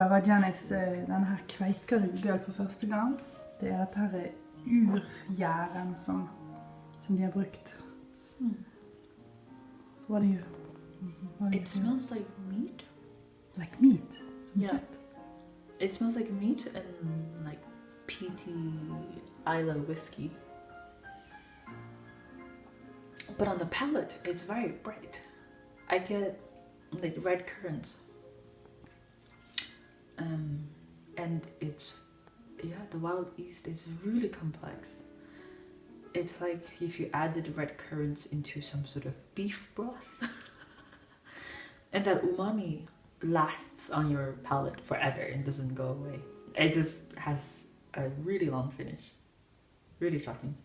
Lager Janice denne her kveika rugøl for første gang. Det dette her urgjæren som de har brukt. So what do you? It smells like meat. Like meat? Yeah. It smells like meat and like peaty Isla whiskey. But on the palate, it's very bright. I get like red currants. And it's, the wild yeast is really complex. It's like if you added red currants into some sort of beef broth. And that umami lasts on your palate forever and doesn't go away. It just has a really long finish. Really shocking.